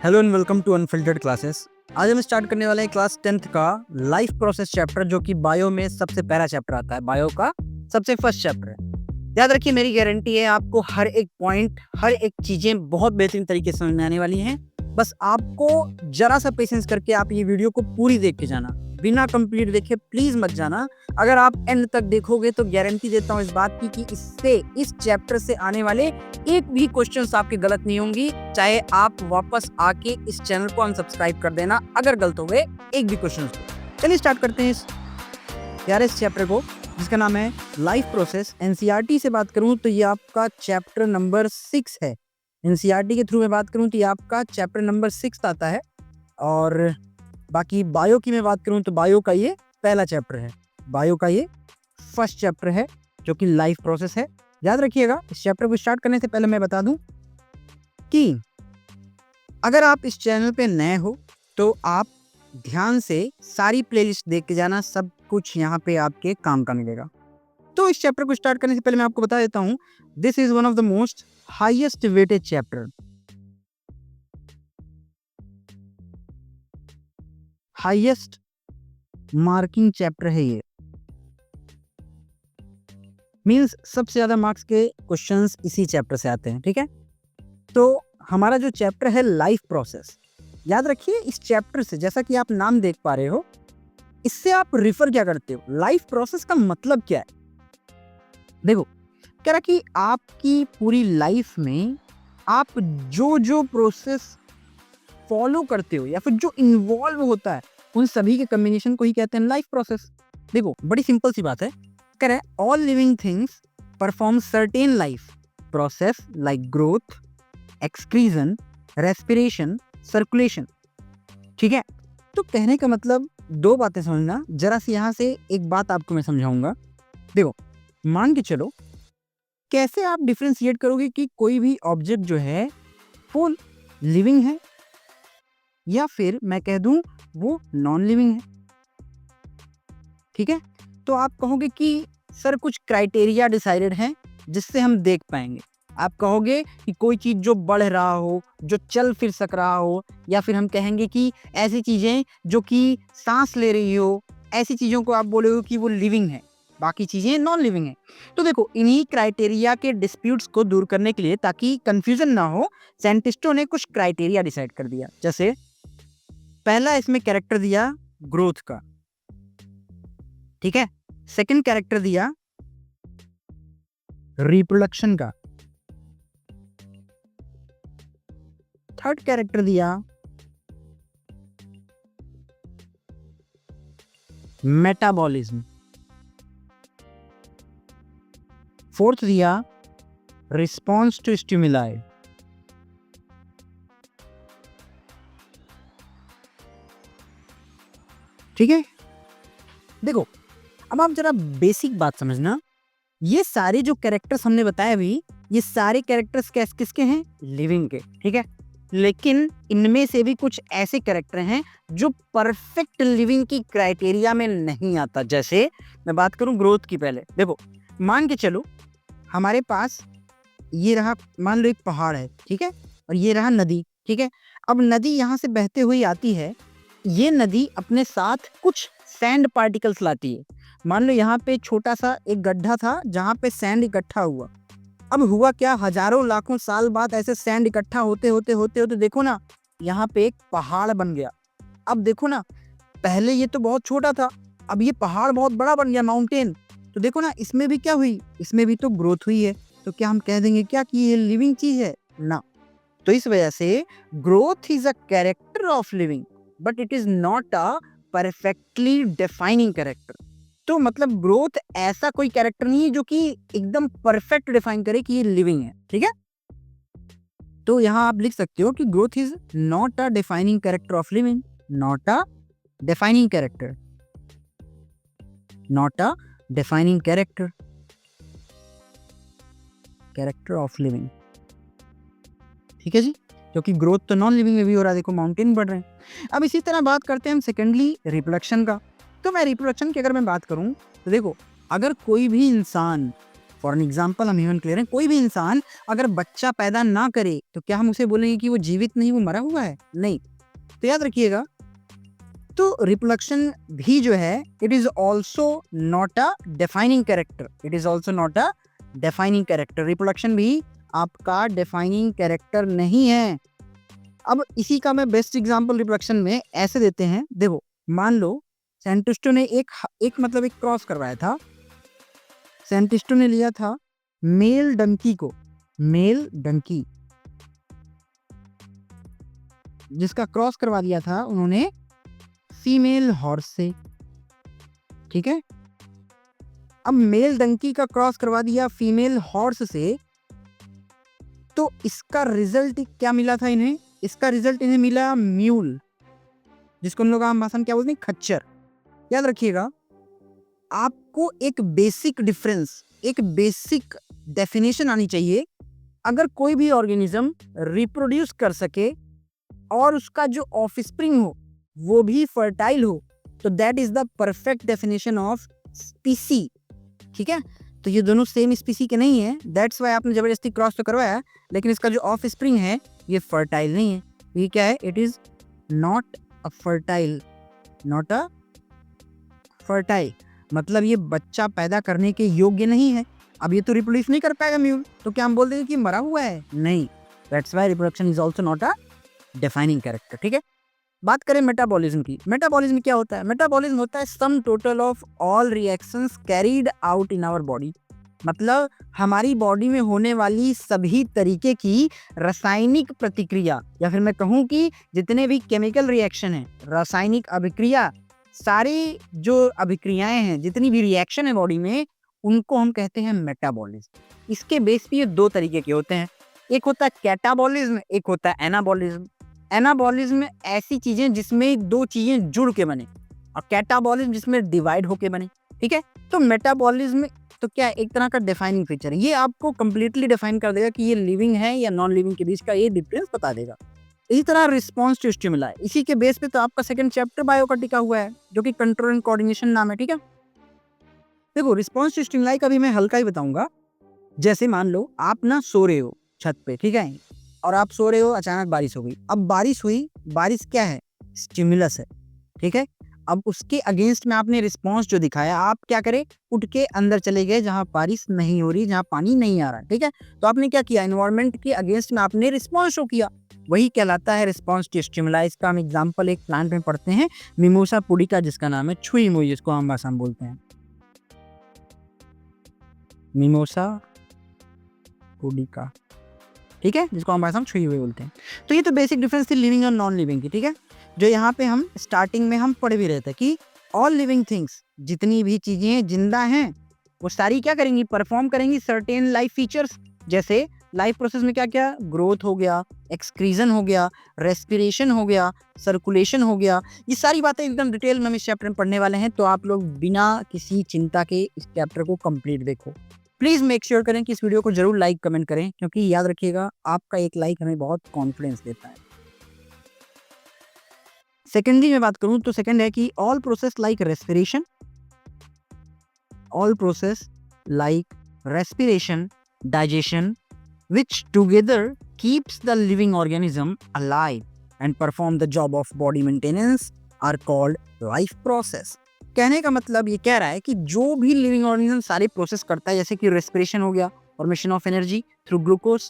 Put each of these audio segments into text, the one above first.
Hello and welcome to unfiltered classes. आज हम start करने वाले हैं क्लास 10th का लाइफ प्रोसेस चैप्टर, जो कि बायो में सबसे पहला चैप्टर आता है। बायो का सबसे फर्स्ट चैप्टर है। याद रखिए, मेरी गारंटी है आपको हर एक पॉइंट, हर एक चीजें बहुत बेहतरीन तरीके से समझ में आने वाली हैं। बस आपको जरा सा पेशेंस करके आप ये वीडियो को पूरी देख के जाना, बिना कंप्लीट देखे प्लीज मत जाना। अगर आप एंड तक देखोगे तो गारंटी देता हूँ इस बात की कि इससे, इस चैप्टर से आने वाले एक भी क्वेश्चंस आपके गलत नहीं होंगी, चाहे आप वापस आके इस चैनल को अनसब्सक्राइब कर देना अगर गलत हो गए एक भी क्वेश्चन को। चलिए स्टार्ट करते हैं इस चैप्टर को, जिसका नाम है लाइफ प्रोसेस। एनसीईआरटी से बात करूं तो ये आपका चैप्टर नंबर 6 है। एनसीईआरटी के थ्रू में बात करूं तो ये आपका चैप्टर नंबर 6 आता है। और बाकी बायो की मैं बात करूं तो बायो का ये पहला चैप्टर है। बायो का ये फर्स्ट चैप्टर है जो कि लाइफ प्रोसेस है। याद रखिएगा, इस चैप्टर को स्टार्ट करने से पहले मैं बता दूं कि अगर आप इस चैनल पे नए हो तो आप ध्यान से सारी प्लेलिस्ट देख के जाना, सब कुछ यहाँ पे आपके काम का मिलेगा। तो इस चैप्टर को स्टार्ट करने से पहले मैं आपको बता देता हूँ, this is one of the most highest weighted chapter. Highest marking chapter है ये। मींस सबसे ज्यादा मार्क्स के क्वेश्चंस इसी चैप्टर से आते हैं। ठीक है, तो हमारा जो चैप्टर है लाइफ प्रोसेस, याद रखिए इस चैप्टर से, जैसा कि आप नाम देख पा रहे हो, इससे आप रिफर क्या करते हो, लाइफ प्रोसेस का मतलब क्या है। देखो, कह रहा कि आपकी पूरी लाइफ में आप जो जो प्रोसेस फॉलो करते हो या फिर जो इन्वॉल्व होता है, उन सभी के कॉम्बिनेशन को ही कहते हैं लाइफ प्रोसेस। देखो, बड़ी सिंपल सी बात है। कह रहा है all living things perform certain life process like growth, excretion, respiration, circulation. ठीक है, तो कहने का मतलब दो बातें समझना। जरा सी यहाँ से एक बात आपको मैं समझाऊंगा। देखो, मान के चलो, कैसे आप डिफरेंशिएट करोगे कि कोई भी ऑब्जेक्ट जो है वो लिविंग है या फिर मैं कह दूं वो नॉन लिविंग है। ठीक है, तो आप कहोगे कि सर कुछ क्राइटेरिया डिसाइडेड हैं जिससे हम देख पाएंगे। आप कहोगे कि कोई चीज जो बढ़ रहा हो, जो चल फिर सक रहा हो, या फिर हम कहेंगे कि ऐसी चीजें जो कि सांस ले रही हो, ऐसी चीजों को आप बोलोगे कि वो लिविंग है, बाकी चीजें नॉन लिविंग है। तो देखो, इन्हीं क्राइटेरिया के डिस्प्यूट्स को दूर करने के लिए, ताकि कंफ्यूजन ना हो, साइंटिस्टों ने कुछ क्राइटेरिया डिसाइड कर दिया। जैसे पहला इसमें कैरेक्टर दिया ग्रोथ का। ठीक है, सेकंड कैरेक्टर दिया रिप्रोडक्शन का, थर्ड कैरेक्टर दिया मेटाबॉलिज्म, फोर्थ दिया रिस्पॉन्स टू स्टिमुलाई। ठीक है, देखो अब आप जरा बेसिक बात समझना। ये सारे जो कैरेक्टर्स हमने बताए अभी, ये सारे कैरेक्टर्स किसके हैं, लिविंग के। ठीक है, लेकिन इनमें से भी कुछ ऐसे कैरेक्टर हैं जो परफेक्ट लिविंग की क्राइटेरिया में नहीं आता। जैसे मैं बात करूं ग्रोथ की। पहले देखो, मान के चलो हमारे पास ये रहा, मान लो एक पहाड़ है। ठीक है, और ये रहा नदी। ठीक है, अब नदी यहाँ से बहते हुए आती है। ये नदी अपने साथ कुछ सैंड पार्टिकल्स लाती है। मान लो यहाँ पे छोटा सा एक गड्ढा था जहाँ पे सैंड इकट्ठा हुआ। अब हुआ क्या, हजारों लाखों साल बाद ऐसे सैंड इकट्ठा होते होते होते होते देखो ना, यहाँ पे एक पहाड़ बन गया। अब देखो ना, पहले ये तो बहुत छोटा था, अब ये पहाड़ बहुत बड़ा बन गया, माउंटेन। तो देखो ना, इसमें भी क्या हुई, इसमें भी तो ग्रोथ हुई है। तो क्या हम कह देंगे क्या कि ये लिविंग चीज है ना। तो इस वजह से growth is a character of living, but it is not a perfectly defining character. तो मतलब ग्रोथ ऐसा कोई कैरेक्टर नहीं है जो कि एकदम परफेक्ट डिफाइन करे कि ये लिविंग है। ठीक है, तो यहां आप लिख सकते हो कि growth is not a defining character of living, not a defining character, not a defining character, character of living. ठीक है जी, क्योंकि ग्रोथ तो नॉन लिविंग में भी हो रहा है। देखो, माउंटेन बढ़ रहे हैं। अब इसी तरह बात करते हैं हम सेकेंडली रिप्रोडक्शन का। तो मैं रिप्रोडक्शन की अगर मैं बात करूं तो देखो, अगर कोई भी इंसान फॉर एन एग्जाम्पल हम ह्यूमन क्लियर हैं, कोई भी इंसान अगर बच्चा पैदा ना करे तो क्या हम उसे बोलेंगे कि वो जीवित नहीं, वो मरा हुआ है? नहीं। तो याद रखिएगा, तो रिप्रोडक्शन भी जो है it is also not a defining character, it is also not a defining character. Reproduction भी आपका डिफाइनिंग कैरेक्टर नहीं है। अब इसी का मैं बेस्ट एग्जांपल रिप्रोडक्शन में ऐसे देते हैं, देखो मान लो साइंटिस्टों ने एक क्रॉस करवाया था। साइंटिस्टों ने लिया था मेल डंकी को, मेल डंकी जिसका क्रॉस करवा दिया था उन्होंने फीमेल हॉर्स से, ठीक है। अब मेल डंकी का क्रॉस करवा दिया फीमेल हॉर्स से, तो इसका रिजल्ट क्या मिला था इन्हें? इसका रिजल्ट इन्हें मिला म्यूल, जिसको हम लोग आम भाषा में क्या बोलते हैं? खच्चर। याद रखिएगा, आपको एक बेसिक डिफरेंस, एक बेसिक डेफिनेशन आनी चाहिए। अगर कोई भी ऑर्गेनिज्म रिप्रोड्यूस कर सके और उसका जो ऑफस्प्रिंग हो वो भी फर्टाइल हो, तो that is the perfect definition of स्पीसी, ठीक है। तो ये दोनों सेम स्पीसी के नहीं है, दैट्स वाई आपने जबरदस्ती क्रॉस तो करवाया, लेकिन इसका जो ऑफ स्प्रिंग है ये फर्टाइल नहीं है। ये क्या है? It is not a fertile, not a fertile, मतलब ये बच्चा पैदा करने के योग्य नहीं है। अब ये तो रिप्रोड्यूस नहीं कर पाएगा म्यूल, तो क्या हम बोल देंगे कि मरा हुआ है? नहीं। That's why reproduction is also not a defining character, ठीक है। बात करें मेटाबॉलिज्म की। मेटाबॉलिज्म क्या होता है? मेटाबॉलिज्म होता है sum total of all reactions carried out in our body, मतलब हमारी बॉडी में होने वाली सभी तरीके की रासायनिक प्रतिक्रिया, या फिर मैं कहूँ कि जितने भी केमिकल रिएक्शन है, रासायनिक अभिक्रिया, सारी जो अभिक्रियाएं हैं, जितनी भी रिएक्शन है बॉडी में, उनको हम कहते हैं मेटाबॉलिज्म। इसके बेस पे ये दो तरीके के होते हैं, एक होता है कैटाबॉलिज्म, एक होता है एनाबॉलिज्म। एनाबॉलिज्म ऐसी चीजें जिसमें दो चीजें जुड़ के बने, और कैटाबॉलिज्म जिसमें डिवाइड होके बने, ठीक है। तो मेटाबॉलिज्म तो क्या है? एक तरह का डिफाइनिंग फीचर है, ये आपको कंप्लीटली डिफाइन कर देगा कि ये लिविंग है या नॉन लिविंग के बीच का ये डिफरेंस बता देगा। इसी तरह रिस्पॉन्स टू स्टिमुलाई, इसी के बेस पे तो आपका सेकंड चैप्टर बायो का टिका हुआ है, जो कि कंट्रोल एंड कोऑर्डिनेशन नाम है, ठीक है। देखो रिस्पॉन्स टू स्टिमुलाई का भी मैं हल्का ही बताऊंगा। जैसे मान लो आप ना सो रहे हो छत पे, ठीक है, और आप सो रहे हो, अचानक बारिश हो गई। अब बारिश हुई, बारिश क्या है? स्टिमुलस है, ठीक है। अब उसके अगेंस्ट में आपने रिस्पॉन्स जो दिखाया, आप क्या करें? उठ के अंदर चले गए जहां बारिश नहीं हो रही, जहां पानी नहीं आ रहा, ठीक है। तो आपने क्या किया? एनवायरनमेंट के अगेंस्ट में आपने रिस्पॉन्स शो किया, वही कहलाता है रिस्पॉन्स टू स्टिमुलाई। इसका हम एग्जाम्पल एक प्लांट में पढ़ते हैं, मिमोसा पुडिका, जिसका नाम है छुई मुई, जिसको हम भाषा में बोलते हैं मिमोसा पुडिका, ठीक है, जिसको हम भाषा में छुई हुई बोलते हैं। तो ये तो बेसिक डिफरेंस थी लिविंग और नॉन लिविंग की, ठीक है। जो यहाँ पे हम स्टार्टिंग में हम पढ़ भी रहे थे कि ऑल लिविंग थिंग्स, जितनी भी चीजें जिंदा हैं, वो सारी क्या करेंगी? परफॉर्म करेंगी सर्टेन लाइफ फीचर्स। जैसे लाइफ प्रोसेस में क्या क्या? ग्रोथ हो गया, एक्सक्रीजन हो गया, रेस्पिरेशन हो गया, सर्कुलेशन हो गया। ये सारी बातें एकदम डिटेल में हम इस चैप्टर में पढ़ने वाले हैं, तो आप लोग बिना किसी चिंता के इस चैप्टर को कंप्लीट देखो। प्लीज मेक श्योर करें कि इस वीडियो को जरूर लाइक कमेंट करें, क्योंकि याद रखिएगा आपका एक लाइक हमें बहुत कॉन्फिडेंस देता है। सेकेंडली मैं बात करूं तो सेकंड है कि all process like respiration, all process like respiration, digestion, which together keeps the living organism alive and perform the job of body maintenance are called life process। कहने का मतलब ये कह रहा है कि जो भी लिविंग ऑर्गेनिज्म सारे प्रोसेस करता है, जैसे कि रेस्पिरेशन हो गया, formation of energy through glucose,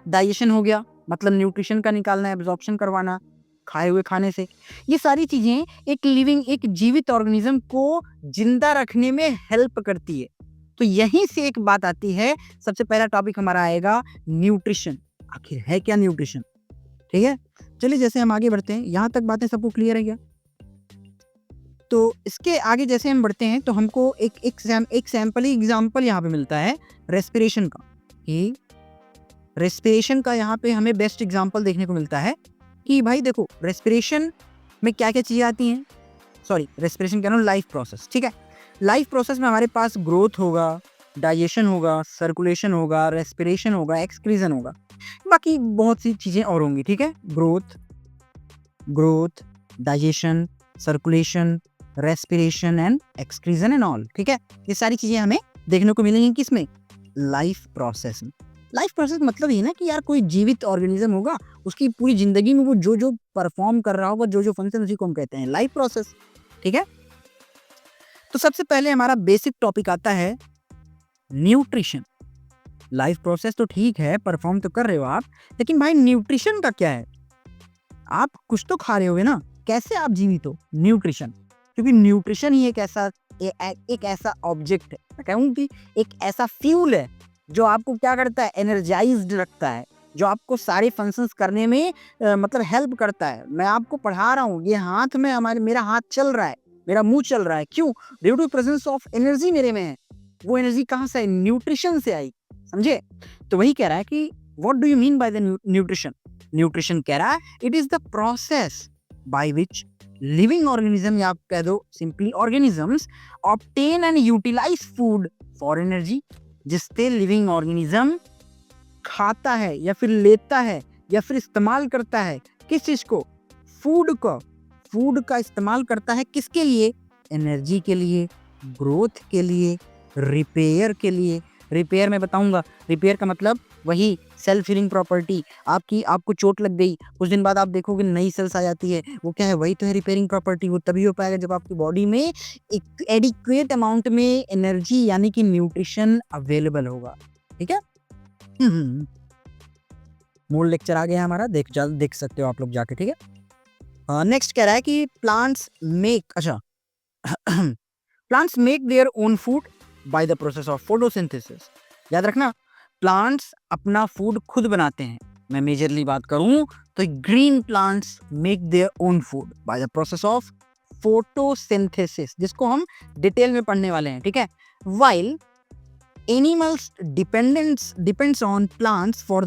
digestion हो गया, मतलब न्यूट्रिशन का निकालना, एब्जॉर्प्शन करवाना खाए हुए खाने से, ये सारी चीजें एक लिविंग, एक जीवित ऑर्गेनिज्म को जिंदा रखने में हेल्प करती है। तो यहीं से एक बात आती है, सबसे पहला टॉपिक हमारा आएगा न्यूट्रिशन। आखिर है क्या न्यूट्रिशन, ठीक है। चलिए जैसे हम आगे बढ़ते हैं, यहाँ तक बातें सबको क्लियर है क्या? तो इसके आगे जैसे हम बढ़ते हैं तो हमको एक सैंपल ही एग्जाम्पल यहाँ पे मिलता है रेस्पिरेशन का, कि रेस्पिरेशन का यहाँ पे हमें बेस्ट एग्जाम्पल देखने को मिलता है कि भाई देखो रेस्पिरेशन में क्या क्या चीज़ें आती हैं। सॉरी, रेस्पिरेशन कह रहा हूँ, लाइफ प्रोसेस, ठीक है। लाइफ प्रोसेस में हमारे पास ग्रोथ होगा, डाइजेशन होगा, सर्कुलेशन होगा, रेस्पिरेशन होगा, एक्सक्रीजन होगा, बाकी बहुत सी चीज़ें और होंगी, ठीक है। Growth, digestion, circulation, respiration and excretion and all, ठीक है। ये सारी चीज़ें हमें देखने को मिलेंगी किसमें? लाइफ प्रोसेस में। लाइफ प्रोसेस मतलब ये ना कि यार कोई जीवित ऑर्गेनिज्म होगा, उसकी पूरी जिंदगी में वो जो जो परफॉर्म कर रहा होगा, जो जो फंक्शन, उसी को हम कहते हैं लाइफ प्रोसेस। ठीक है, तो सबसे पहले हमारा बेसिक टॉपिक आता है न्यूट्रिशन। लाइफ प्रोसेस तो ठीक है, परफॉर्म तो कर रहे हो आप, लेकिन भाई न्यूट्रिशन का क्या है? आप कुछ तो खा रहे होगे ना, कैसे आप जीवित हो? न्यूट्रिशन, क्योंकि न्यूट्रिशन ही एक ऐसा ऑब्जेक्ट है, मैं कहूँ कि एक ऐसा फ्यूल है जो आपको क्या करता है, एनर्जाइज्ड रखता है, जो आपको सारे फंक्शंस करने में मतलब हेल्प करता है। मैं आपको पढ़ा रहा हूँ, ये हाथ में मेरा हाथ चल रहा है, मेरा मुंह चल रहा है, क्यों? Due to presence of energy मेरे में है। वो एनर्जी कहाँ से आई? न्यूट्रिशन से आई, समझे? तो वही कह रहा है कि what do you mean by the nutrition? Nutrition कह रहा है it is the process by which living organism, या आप कह दो simply organisms, obtain and utilise food for energy. जिससे लिविंग ऑर्गेनिज्म खाता है या फिर लेता है या फिर इस्तेमाल करता है किस चीज को? फूड का इस्तेमाल करता है किसके लिए? एनर्जी के लिए, ग्रोथ के लिए, रिपेयर के लिए। रिपेयर मैं बताऊंगा, रिपेयर का मतलब वही सेल्फ हीलिंग प्रॉपर्टी। आपको चोट लग गई, कुछ दिन बाद आप देखोगे नई सेल्स आ जाती है, वो क्या है? वही तो है रिपेयरिंग प्रॉपर्टी। वो तभी हो पाएगा जब आपकी बॉडी में एक एडिक्वेट अमाउंट में एनर्जी यानी कि न्यूट्रिशन अवेलेबल होगा। ठीक है, मूल लेक्चर आ गया हमारा, देख सकते हो आप लोग जाके। ठीक है, नेक्स्ट कह रहा है कि plants make their own food by the process of photosynthesis. याद रखना, प्लांट्स अपना फूड खुद बनाते हैं। मैं मेजरली बात करूं तो green plants make their own food by the process of photosynthesis, जिसको हम डिटेल में पढ़ने वाले हैं। ठीक है, while animals depends on plants for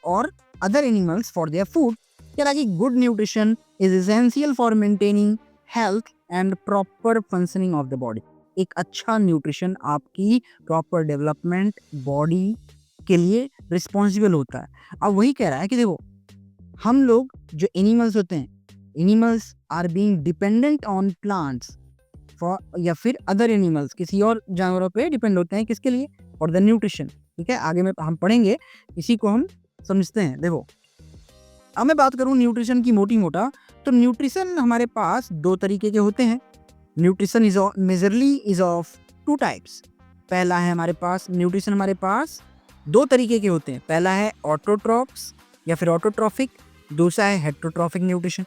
or other animals for their food। कह कि good nutrition is essential for maintaining health and proper functioning of the body। एक अच्छा न्यूट्रिशन आपकी प्रॉपर डेवलपमेंट बॉडी के लिए रिस्पॉन्सिबल होता है। अब वही कह रहा है कि देखो, हम लोग जो एनिमल्स होते हैं, animals are being dependent on plants या फिर अदर एनिमल्स, किसी और जानवरों पे डिपेंड होते हैं किसके लिए? For the nutrition. ठीक है, आगे में हम पढ़ेंगे, इसी को हम समझते हैं। देखो, अब मैं बात करूं न्यूट्रिशन की मोटी मोटा, तो न्यूट्रिशन हमारे पास दो तरीके के होते हैं। Nutrition is of two types. पहला है हमारे पास न्यूट्रिशन, हमारे पास दो तरीके के होते हैं। पहला है ऑटोट्रॉप्स या फिर ऑटोट्रॉफिक, दूसरा है हेट्रोट्रॉफिक न्यूट्रिशन।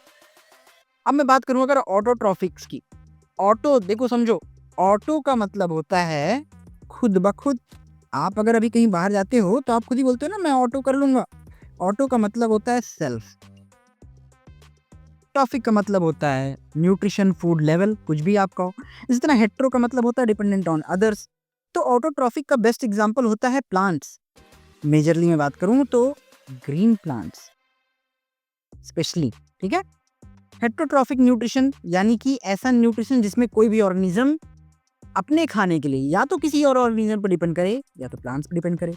अब मैं बात करूं अगर ऑटोट्रॉफिक्स की, ऑटो देखो समझो, ऑटो का मतलब होता है खुद ब खुद। आप अगर अभी कहीं बाहर जाते हो तो आप खुद ही बोलते हो ना, मैं ऑटो कर लूंगा। ऑटो का मतलब होता है सेल्फ। ट्रॉफिक का मतलब होता है न्यूट्रिशन, फूड लेवल, कुछ भी आपका हो। इसी तरह हेट्रो का मतलब होता है डिपेंडेंट ऑन अदर्स। तो ऑटोट्रॉफिक का बेस्ट एग्जांपल होता है प्लांट्स। मेजरली मैं बात करूं तो ग्रीन प्लांट्स स्पेशली। ठीक है, हेट्रोट्रॉफिक न्यूट्रिशन यानी कि ऐसा न्यूट्रिशन जिसमें कोई भी ऑर्गेनिज्म अपने खाने के लिए या तो किसी और ऑर्गेनिज्म पर डिपेंड करे या तो प्लांट्स पर डिपेंड करे।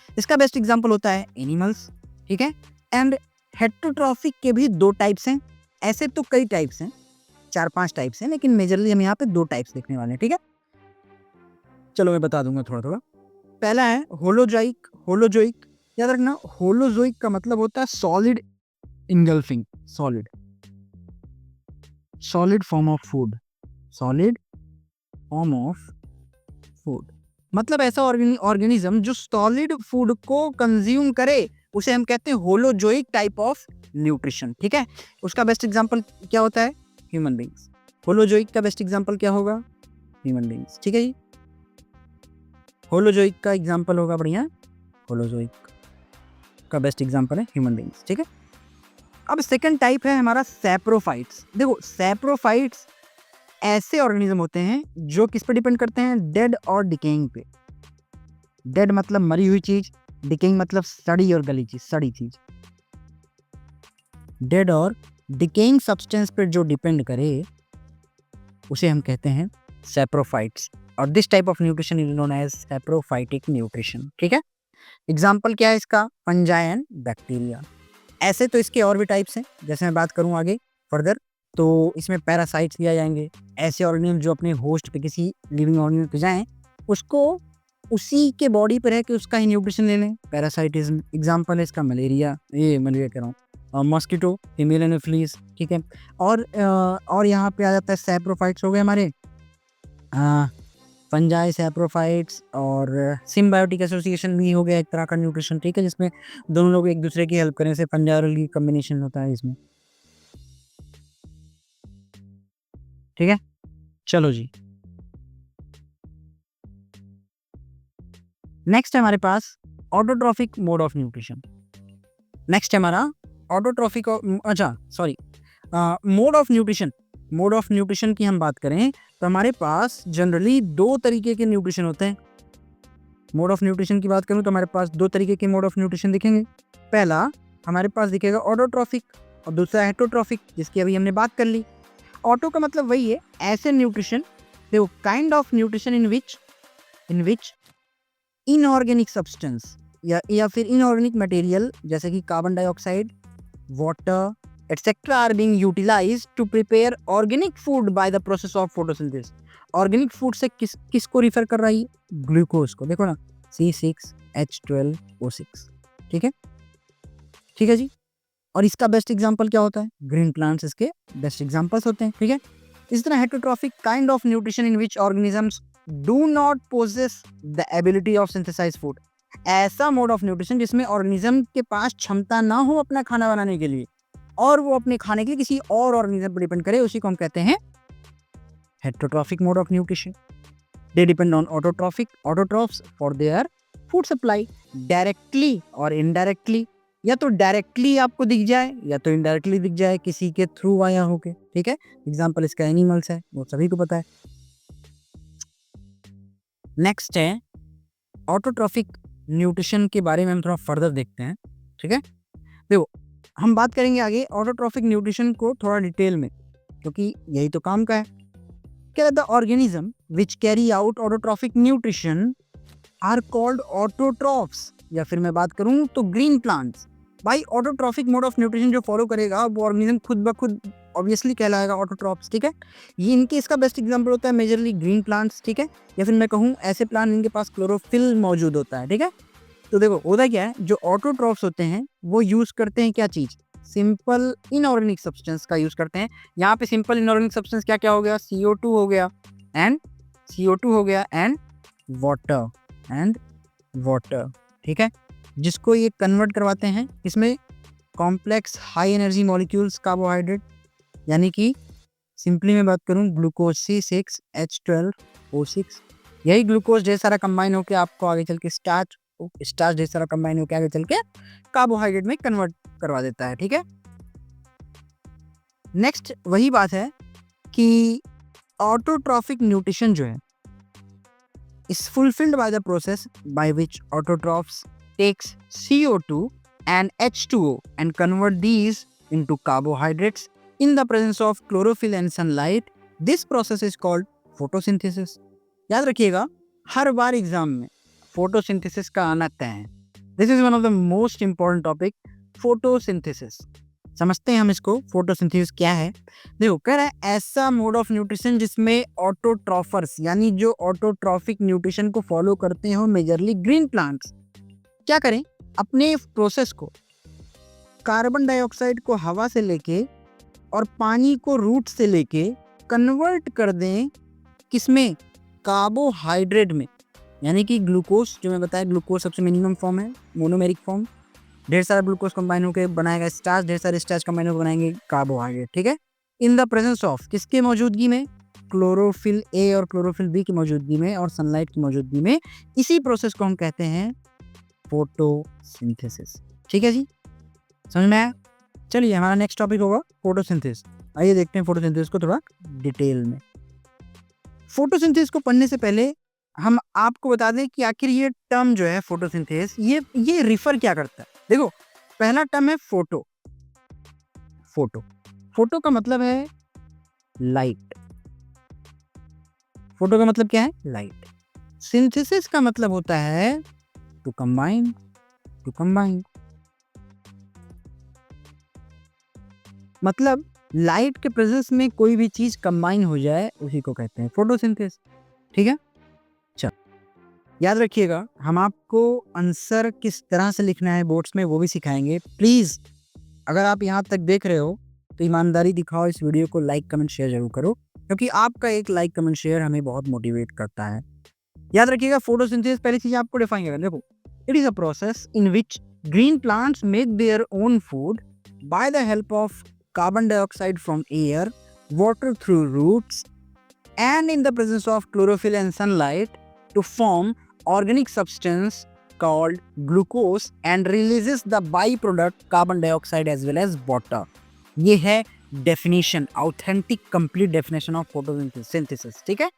इसका बेस्ट एग्जांपल होता है एनिमल्स। ठीक है, एंड हेट्रोट्रॉफिक के भी दो टाइप्स हैं। ऐसे तो कई टाइप्स हैं, 4-5 टाइप्स हैं, लेकिन मेजरली हम यहाँ पे दो टाइप्स देखने वाले हैं। ठीक है, चलो मैं बता दूंगा थोड़ा थोड़ा। पहला है होलोजोइक। याद रखना, होलोजोइक का मतलब होता है solid engulfing, solid form of food, मतलब ऐसा ऑर्गेनिज्म जो सॉलिड फूड को कंज्यूम करे, उसे हम कहते हैं होलोजोइक टाइप ऑफ न्यूट्रिशन। ठीक है, उसका बेस्ट एग्जांपल क्या होता है? Human beings. होलोजोइक का बेस्ट एग्जांपल क्या होगा? Human beings. ठीक है जी, होलोजोइक का एग्जांपल होगा, बढ़िया, होलोजोइक का बेस्ट एग्जांपल है ह्यूमन बींग्स। ठीक है, अब सेकंड टाइप है हमारा सैप्रोफाइट्स। देखो, सैप्रोफाइट्स ऐसे ऑर्गेनिज्म होते हैं जो किस पे डिपेंड करते हैं? डेड और डिकेइंग पे। डेड मतलब मरी हुई चीज, डिकेइंग मतलब सड़ी और गली चीज, सड़ी चीज। डेड और डिकेइंग सब्सटेंस पर जो डिपेंड करे उसे हम कहते हैं सैप्रोफाइट्स, और this type of nutrition is known as saprophytic nutrition. ठीक है, एग्जाम्पल क्या है इसका? Fungi and bacteria. ऐसे तो इसके और भी टाइप्स हैं, जैसे मैं बात करूं आगे फर्दर तो इसमें पैरासाइट्स भी आ जाएंगे। ऐसे ऑर्गेनिज्म जो अपने होस्ट पे, किसी लिविंग ऑर्गेनिज्म पे जाएं उसको उसी के बॉडी पर है कि उसका ही न्यूट्रिशन ले लें। पैरासाइटिज्म एग्जाम्पल है इसका मलेरिया, ये मलेरिया कह रहा हूँ, मॉस्किटो, फीमेल एनोफिलीज, ठीक है। और यहाँ पे आ जाता है सैप्रोफाइट्स हो गए हमारे, फंजाई, सैप्रोफाइट्स, और सिम्बायोटिक एसोसिएशन भी हो गया एक तरह का न्यूट्रिशन, ठीक है, जिसमें दोनों लोग एक दूसरे की हेल्प करें से फंजाई और की कॉम्बिनेशन होता है इसमें, ठीक है। चलो जी, नेक्स्ट है हमारे पास autotrophic mode of nutrition. Next है हमारा ऑटोट्रॉफिक, अच्छा sorry, mode of nutrition. Mode of nutrition की हम बात करें तो हमारे पास जनरली दो तरीके के न्यूट्रिशन होते हैं। मोड ऑफ न्यूट्रिशन की बात करूं तो हमारे पास दो तरीके के मोड ऑफ न्यूट्रिशन दिखेंगे। पहला हमारे पास दिखेगा ऑटोट्रॉफिक और दूसरा हेटरोट्रॉफिक, जिसकी अभी हमने बात कर ली। ऑटो का मतलब वही है, ऐसे न्यूट्रिशन, देखो, kind of nutrition in which inorganic substance या फिर इनऑर्गेनिक मटेरियल जैसे कि carbon dioxide, water etcetera are being utilised to prepare organic food by the process of photosynthesis. Organic food से किसको रिफर कर रहा है? ग्लूकोज को, देखो ना, C6H12O6, ठीक है, ठीक है जी। और इसका बेस्ट एग्जांपल क्या होता है? ग्रीन प्लांट्स इसके बेस्ट एग्जांपल्स होते हैं, ठीक है। इस तरह heterotrophic kind of nutrition in which organisms do not possess the ability of synthesise food, ऐसा मोड ऑफ न्यूट्रिशन जिसमें ऑर्गेनिज्म के पास क्षमता ना हो अपना खाना बनाने के लिए और वो अपने खाने के लिए किसी और ऑर्गेनिज्म पर डिपेंड करे, उसी को हम कहते हैं heterotrophic mode of nutrition. They depend on autotrophs for their food supply directly और इनडायरेक्टली, या तो डायरेक्टली आपको दिख जाए या तो इनडायरेक्टली दिख जाए किसी के थ्रू आया होके, ठीक है। एग्जांपल इसका एनिमल्स है, वो सभी को पता है। नेक्स्ट है ऑटोट्रॉफिक न्यूट्रिशन के बारे में हम थोड़ा फर्दर देखते हैं, ठीक है। देखो, हम बात करेंगे आगे ऑटोट्रॉफिक न्यूट्रिशन को थोड़ा डिटेल में, क्योंकि यही तो काम का है। क्या the organism which carry out autotrophic nutrition are called autotrophs, या फिर मैं बात करूं तो ग्रीन प्लांट्स। भाई ऑटोट्रॉफिक मोड ऑफ न्यूट्रिशन जो फॉलो करेगा वो ऑर्गेनिज्म खुद ब खुद ऑब्वियसली कहलाएगा ऑटोट्रॉफ्स, ठीक है। ये इनके इसका बेस्ट एग्जांपल होता है मेजरली ग्रीन प्लांट्स, ठीक है, या फिर मैं कहूँ ऐसे प्लांट इनके पास क्लोरोफिल मौजूद होता है, ठीक है। तो देखो होता क्या है, जो ऑटोट्रॉफ्स होते हैं वो यूज करते हैं क्या चीज? सिंपल इनऑर्गेनिक सब्सटेंस का यूज करते हैं। यहाँ पे सिंपल इनऑर्गेनिक सब्सटेंस क्या क्या हो गया? CO2 हो गया एंड वाटर, ठीक है, जिसको ये कन्वर्ट करवाते हैं इसमें complex high energy molecules carbohydrate, यानी कि सिंपली मैं बात करूं ग्लूकोज C6H12O6, यही ग्लूकोज ढेर सारा कंबाइन होकर आपको आगे चल के स्टार्च ढेर सारा कंबाइन होकर आगे चल के कार्बोहाइड्रेट में कन्वर्ट करवा देता है, ठीक है। नेक्स्ट वही बात है कि ऑटोट्रॉफिक न्यूट्रिशन जो है is fulfilled by the process by which autotrophs takes CO2 and H2O and convert these into carbohydrates in the presence of chlorophyll and sunlight. This process is called photosynthesis. याद रखिएगा, हर बार exam में photosynthesis का आना तय है। This is one of the most important topic, photosynthesis. समझते हैं हम इसको, फोटोसिंथेसिस क्या है। देखो, कह रहा है ऐसा मोड ऑफ न्यूट्रिशन जिसमें ऑटोट्रॉफर्स यानी जो ऑटोट्रॉफिक न्यूट्रिशन को फॉलो करते हो मेजरली ग्रीन प्लांट्स, क्या करें? अपने प्रोसेस को कार्बन डाइऑक्साइड को हवा से लेके और पानी को रूट से लेके कन्वर्ट कर दें किसमें? कार्बोहाइड्रेट में, यानी कि ग्लूकोज, जो मैं बताया ग्लूकोज सबसे मिनिमम फॉर्म है, मोनोमेरिक फॉर्म, ढेर सारा ग्लूकोज कंबाइन होकर बनाएगा स्टार्च, ढेर सारे स्टार्च कंबाइन होकर बनाएंगे कार्बोहाइड्रेट, ठीक है। इन द प्रेजेंस ऑफ किसके मौजूदगी में? क्लोरोफिल ए और क्लोरोफिल बी की मौजूदगी में और सनलाइट की मौजूदगी में। इसी प्रोसेस को हम कहते हैं फोटोसिंथेसिस, ठीक है जी, समझ में आया? चलिए, हमारा नेक्स्ट टॉपिक होगा फोटोसिंथेसिस। आइए देखते हैं फोटोसिंथेसिस को थोड़ा डिटेल में। फोटोसिंथेसिस को पढ़ने से पहले हम आपको बता दें कि आखिर ये टर्म जो है फोटोसिंथेसिस, ये रिफर क्या करता है। देखो, पहला टर्म है फोटो का मतलब है लाइट। फोटो का मतलब क्या है? लाइट। सिंथेसिस का मतलब होता है टू कंबाइन। मतलब लाइट के प्रेजेंस में कोई भी चीज कंबाइन हो जाए, उसी को कहते हैं फोटोसिंथेसिस, ठीक है। चल, याद रखिएगा, हम आपको आंसर किस तरह से लिखना है बोर्ड्स में वो भी सिखाएंगे। प्लीज़ अगर आप यहाँ तक देख रहे हो तो ईमानदारी दिखाओ, इस वीडियो को लाइक कमेंट शेयर जरूर करो, क्योंकि आपका एक लाइक कमेंट शेयर हमें बहुत मोटिवेट करता है। याद रखिएगा, फोटोसिंथेसिस पहली चीज आपको डिफाइन करें। देखो, it is a process in which green plants make their own food by the help of carbon dioxide from air, water through roots and in the presence of chlorophyll and sunlight to form organic substance called glucose and releases the byproduct carbon dioxide as well as water. ये है definition, authentic complete definition of photosynthesis. ठीक है,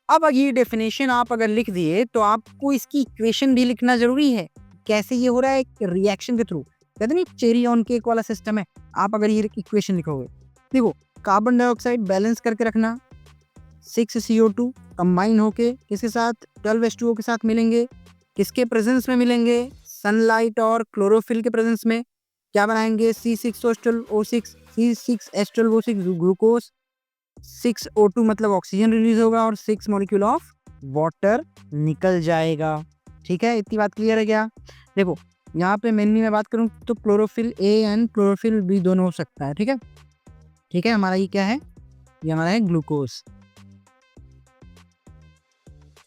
अब ये definition आप अगर लिख दिए तो आपको इसकी इक्वेशन भी लिखना जरूरी है। कैसे ये हो रहा है? रिएक्शन के थ्रू। कहते नहीं चेरी ऑन केक वाला सिस्टम है। आप अगर ये इक्वेशन लिखोगे, देखो कार्बन डाइऑक्साइड बैलेंस करके रखना, 6CO2 कंबाइन होके किसके साथ, 12H2O के साथ मिलेंगे। किसके प्रेजेंस में मिलेंगे? सनलाइट और क्लोरोफिल के प्रेजेंस में। क्या बनाएंगे? C6H12O6 ग्लूकोज, 6O2 मतलब ऑक्सीजन रिलीज होगा और 6 मॉलिक्यूल ऑफ वाटर निकल जाएगा। ठीक है, इतनी बात क्लियर है क्या? देखो यहाँ पे मेनली मैं बात करूँ तो chlorophyll A and chlorophyll B दोनों हो सकता है। ठीक है, ठीक है, हमारा ये क्या है? ये हमारा है ग्लूकोज।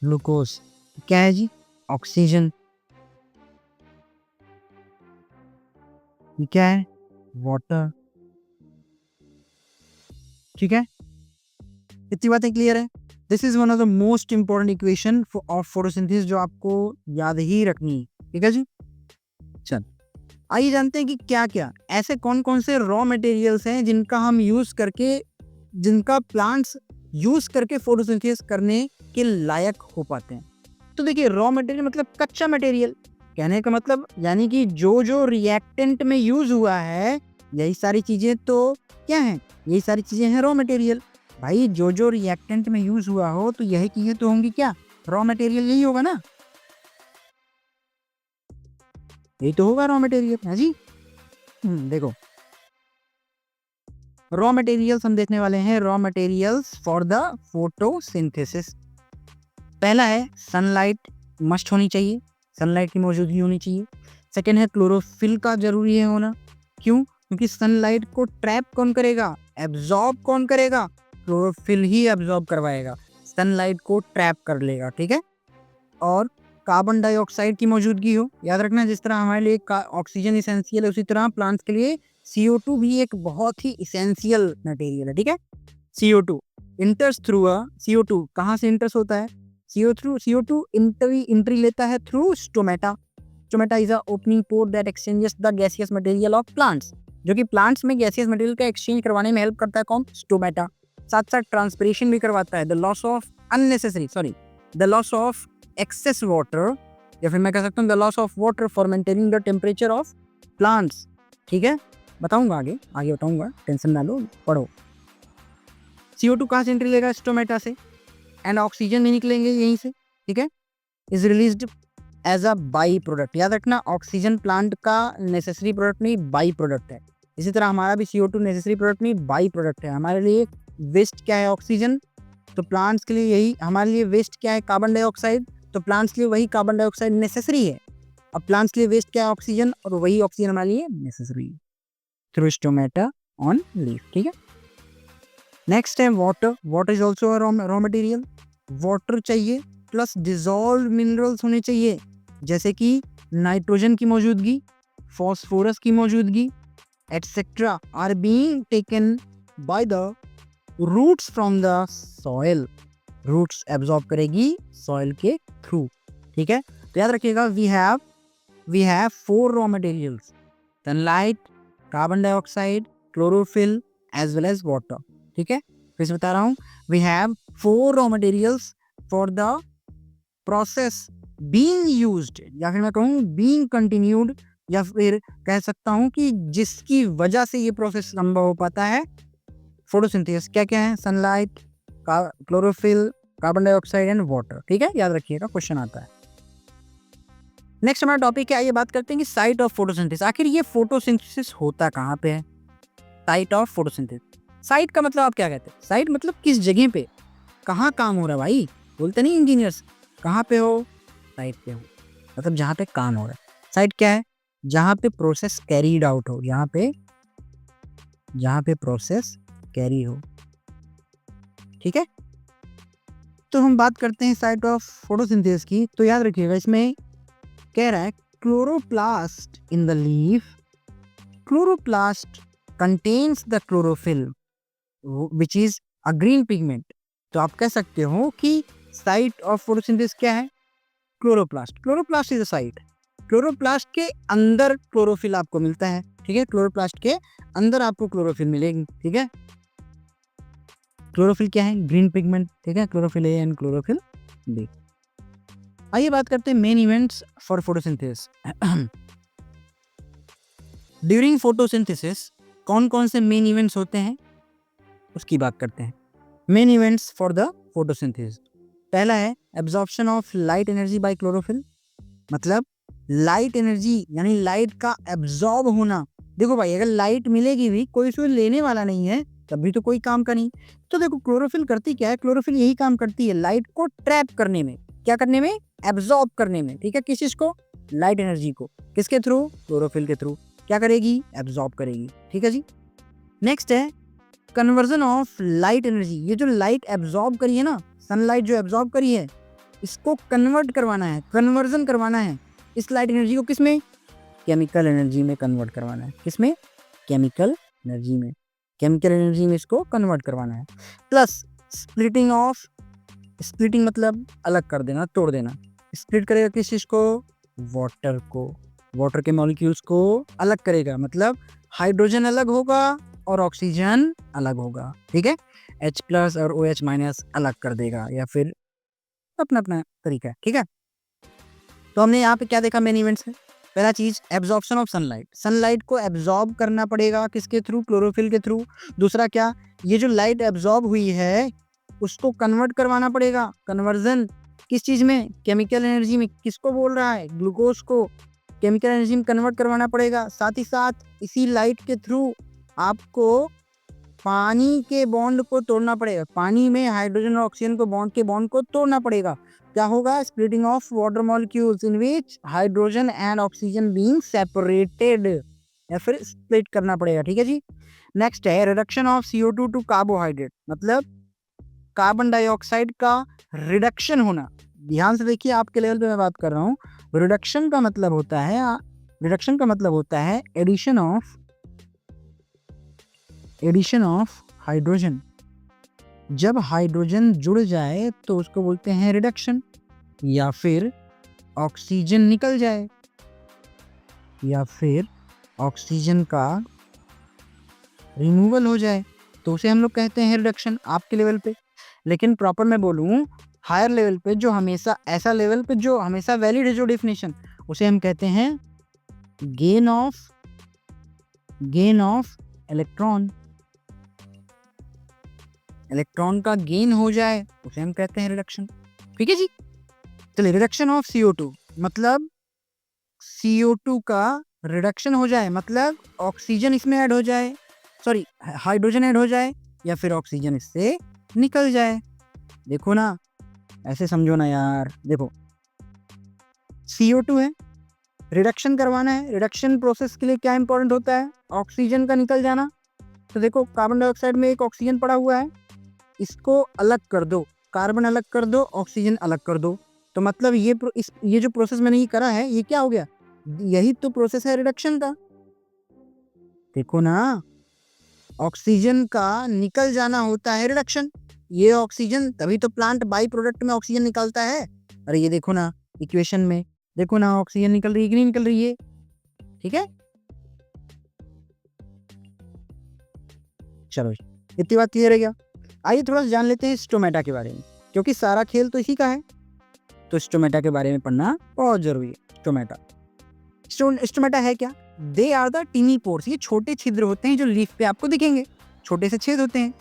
ग्लूकोज क्या है जी? ऑक्सीजन। ये क्या है? वाटर। ठीक है, इतनी बातें क्लियर है। This is one of the most important equation of photosynthesis जो आपको याद ही रखनी है। ठीक है जी, चल आइए जानते हैं कि क्या क्या ऐसे कौन कौन से रॉ मटेरियल्स हैं जिनका हम यूज करके, जिनका प्लांट्स यूज करके फोटोसिंथेसिस करने के लायक हो पाते हैं। तो देखिए, रॉ मटेरियल मतलब कच्चा मटेरियल, कहने का मतलब यानी कि जो जो रिएक्टेंट में यूज हुआ है, यही सारी चीजें तो क्या हैं? यही सारी चीजें हैं रॉ मटेरियल। भाई जो जो रिएक्टेंट में यूज हुआ हो तो यही चीजें तो होंगी क्या? रॉ मटेरियल यही होगा ना, यही तो होगा रॉ मटेरियल है जी। देखो रॉ मटेरियल्स हम देखने वाले हैं, raw materials for the photosynthesis. पहला है सनलाइट, मस्ट होनी चाहिए, सनलाइट की मौजूदगी होनी चाहिए। सेकेंड है क्लोरोफिल का जरूरी है होना। क्यों? क्योंकि सनलाइट को ट्रैप कौन करेगा? एब्जॉर्ब कौन करेगा? क्लोरोफिल ही एब्जॉर्ब करवाएगा, सनलाइट को ट्रैप कर लेगा। ठीक है, और कार्बन डाइऑक्साइड की मौजूदगी हो। याद रखना, जिस तरह हमारे लिए ऑक्सीजन इसेंशियल है, उसी तरह प्लांट्स के लिए CO2 भी एक बहुत ही इसेंशियल मटेरियल है। ठीक है, CO2 इंटर्स थ्रू CO2 कहाँ से इंटर्स होता है? CO2 एंट्री लेता है through stomata. Stomata is a opening pore that exchanges the gaseous material of plants, जो कि प्लांट्स में गैसियस मटेरियल का एक्सचेंज करवाने में हेल्प करता है। कौन? स्टोमेटा। साथ साथ ट्रांसपिरेशन भी करवाता है, the loss of excess water, या फिर मैं कह सकता हूँ the loss of water for maintaining the temperature of plants. ठीक है, बताऊंगा आगे बताऊंगा, टेंशन ना लो, पढ़ो। CO2 कहाँ से एंट्री लेगा? स्टोमेटा से, एंड ऑक्सीजन भी निकलेंगे यहीं से। ठीक है, is released as a by product. याद रखना, ऑक्सीजन प्लांट का नेसेसरी प्रोडक्ट नहीं, बाई प्रोडक्ट है। इसी तरह हमारा भी CO2 नेसेसरी प्रोडक्ट नहीं, बाई प्रोडक्ट है। हमारे लिए वेस्ट क्या है? ऑक्सीजन। तो प्लांट्स के लिए यही, हमारे लिए वेस्ट क्या है? Carbon dioxide. तो प्लांट्स के लिए वही कार्बन डाइऑक्साइड नेसेसरी है। अब प्लांट्स के लिए वेस्ट क्या है? ऑक्सीजन, और वही ऑक्सीजन हमारे लिए नेसेसरी है थ्रू स्टोमेटा ऑन लीफ। ठीक है, नेक्स्ट है water. Water is also a raw material. Water चाहिए प्लस डिजॉल्व मिनरल्स होने चाहिए, जैसे कि नाइट्रोजन की मौजूदगी, फॉस्फोरस की मौजूदगी etcetera are being taken by the roots from the soil. Roots absorb करेगी सॉइल के थ्रू। ठीक है, तो याद रखिएगा, we have 4 raw materials, sunlight, carbon dioxide, chlorophyll as well as water. ठीक है, फिर से बता रहा हूँ, we have 4 raw materials for the process being used, या फिर मैं कहूँ बीइंग कंटिन्यूड, या फिर कह सकता हूँ कि जिसकी वजह से ये प्रोसेस संभव हो पाता है, फोटोसिंथेसिस। क्या क्या है? Sunlight, chlorophyll, carbon dioxide and water. ठीक है, याद रखिएगा, क्वेश्चन आता है। नेक्स्ट हमारा टॉपिक है, आइए बात करते हैं कि साइट ऑफ फोटोसिंथेसिस। आखिर ये फोटोसिंथेसिस होता कहाँ पे है? Site of photosynthesis. साइट का मतलब आप क्या कहते हैं? साइट मतलब किस जगह पे, कहाँ काम हो रहा है भाई, बोलते नहीं इंजीनियर्स, कहाँ पे हो, साइट पे हो, मतलब जहाँ पे काम हो रहा है। साइट क्या है? जहाँ पे प्रोसेस कैरीड आउट हो, जहाँ पे प्रोसेस कैरी हो, ठीक है। तो हम बात करते हैं साइट ऑफ फोटोसिंथेसिस की। तो याद रखिएगा, इसमें कह रहा है chloroplast in the leaf, chloroplast contains the chlorophyll which is a green pigment. तो आप कह सकते हो कि साइट ऑफ फोटोसिंथेसिस क्या है? Chloroplast. Chloroplast is a site. Chloroplast के अंदर क्लोरोफिल आपको मिलता है, ठीक है। क्लोरोप्लास्ट के अंदर आपको क्लोरोफिल मिलेगी, ठीक है। क्लोरोफिल क्या है? ग्रीन पिगमेंट, ठीक है। Chlorophyll A and chlorophyll B. आइए बात करते हैं main events for photosynthesis. During photosynthesis कौन कौन से मेन इवेंट्स होते हैं उसकी बात करते हैं। Main events for the photosynthesis, पहला है absorption of light energy by chlorophyll, मतलब लाइट एनर्जी यानी लाइट का एब्जॉर्ब होना। देखो भाई, अगर लाइट मिलेगी भी, कोई उसको लेने वाला नहीं है, तभी तो कोई काम का नहीं। तो देखो क्लोरोफिल करती क्या है? क्लोरोफिल यही काम करती है, लाइट को ट्रैप करने में। क्या करने में? एब्जॉर्ब करने में, ठीक है। किस चीज को? लाइट एनर्जी को। किसके थ्रू? क्लोरोफिल के थ्रू। क्या करेगी? एब्जॉर्ब करेगी, ठीक है जी। नेक्स्ट है कन्वर्जन ऑफ लाइट एनर्जी। ये जो लाइट एब्जॉर्ब करी है ना, सनलाइट जो एब्जॉर्ब करी है, इसको कन्वर्ट करवाना है, कन्वर्जन करवाना है इस लाइट एनर्जी को। किसमें? केमिकल एनर्जी में कन्वर्ट करवाना है। किसमें? केमिकल एनर्जी में। केमिकल एनर्जी में इसको कन्वर्ट करवाना है। प्लस स्प्लिटिंग ऑफ, स्प्लिटिंग मतलब अलग कर देना, तोड़ देना। स्प्लिट करेगा किस चीज को? वाटर को। वाटर के मॉलिक्यूल्स को अलग करेगा, मतलब हाइड्रोजन अलग होगा और ऑक्सीजन अलग होगा, ठीक है। H+ और OH- अलग कर देगा, या फिर अपना अपना तरीका है, ठीक है। तो हमने यहाँ पे क्या देखा? मेन इवेंट्स में पहला चीज एब्जॉर्प्शन ऑफ सनलाइट। सनलाइट को एब्जॉर्ब करना पड़ेगा, किसके थ्रू? क्लोरोफिल के थ्रू। दूसरा क्या? ये जो लाइट एब्जॉर्ब हुई है उसको कन्वर्ट करवाना पड़ेगा। कन्वर्जन किस चीज में? केमिकल एनर्जी में। किसको बोल रहा है? ग्लूकोज को केमिकल एनर्जी में कन्वर्ट करवाना पड़ेगा। साथ ही साथ इसी लाइट के थ्रू आपको पानी के बॉन्ड को तोड़ना पड़ेगा। पानी में हाइड्रोजन और ऑक्सीजन को बॉन्ड को तोड़ना पड़ेगा। क्या होगा? Splitting of water molecules in which hydrogen and oxygen being separated, या फिर स्प्लिट करना पड़ेगा, ठीक है जी। नेक्स्ट है reduction of CO2 to carbohydrate, मतलब कार्बन डाइऑक्साइड का रिडक्शन होना। ध्यान से देखिए, आपके लेवल पे मैं बात कर रहा हूँ। रिडक्शन का मतलब होता है एडिशन ऑफ हाइड्रोजन। जब हाइड्रोजन जुड़ जाए तो उसको बोलते हैं रिडक्शन, या फिर ऑक्सीजन निकल जाए, या फिर ऑक्सीजन का रिमूवल हो जाए, तो उसे हम लोग कहते हैं रिडक्शन आपके लेवल पे। लेकिन प्रॉपर मैं बोलूँ, हायर लेवल पे जो हमेशा ऐसा लेवल पे जो हमेशा वैलिड है जो डेफिनेशन, उसे हम कहते हैं गेन ऑफ इलेक्ट्रॉन। इलेक्ट्रॉन का गेन हो जाए उसे हम कहते हैं रिडक्शन, ठीक है जी। चलिए, रिडक्शन ऑफ CO2 मतलब CO2 का रिडक्शन हो जाए, मतलब ऑक्सीजन इसमें ऐड हो जाए, सॉरी हाइड्रोजन ऐड हो जाए, या फिर ऑक्सीजन इससे निकल जाए। देखो ना, ऐसे समझो ना यार। देखो CO2 है, रिडक्शन करवाना है। रिडक्शन प्रोसेस के लिए क्या इंपॉर्टेंट होता है? ऑक्सीजन का निकल जाना। तो देखो कार्बन डाइऑक्साइड में एक ऑक्सीजन पड़ा हुआ है, इसको अलग कर दो, कार्बन अलग कर दो, ऑक्सीजन अलग कर दो। तो मतलब ये जो प्रोसेस मैंने ये करा है, ये क्या हो गया? यही तो प्रोसेस है रिडक्शन का। देखो ना, ऑक्सीजन का निकल जाना होता है रिडक्शन। ये ऑक्सीजन, तभी तो प्लांट बाई प्रोडक्ट में ऑक्सीजन निकालता है। अरे ये देखो ना, इक्वेशन में देखो ना, ऑक्सीजन निकल रही है कि नहीं निकल रही है, ठीक है। चलो इतनी बात क्लियर है क्या? आइए थोड़ा सा जान लेते हैं स्टोमेटा के बारे में, क्योंकि सारा खेल तो इसी का है। तो स्टोमेटा के बारे में पढ़ना बहुत जरूरी है। स्टोमेटा है क्या? They are the tiny pores. ये छोटे छिद्र होते हैं जो लीफ पे आपको दिखेंगे, छोटे से छेद होते हैं।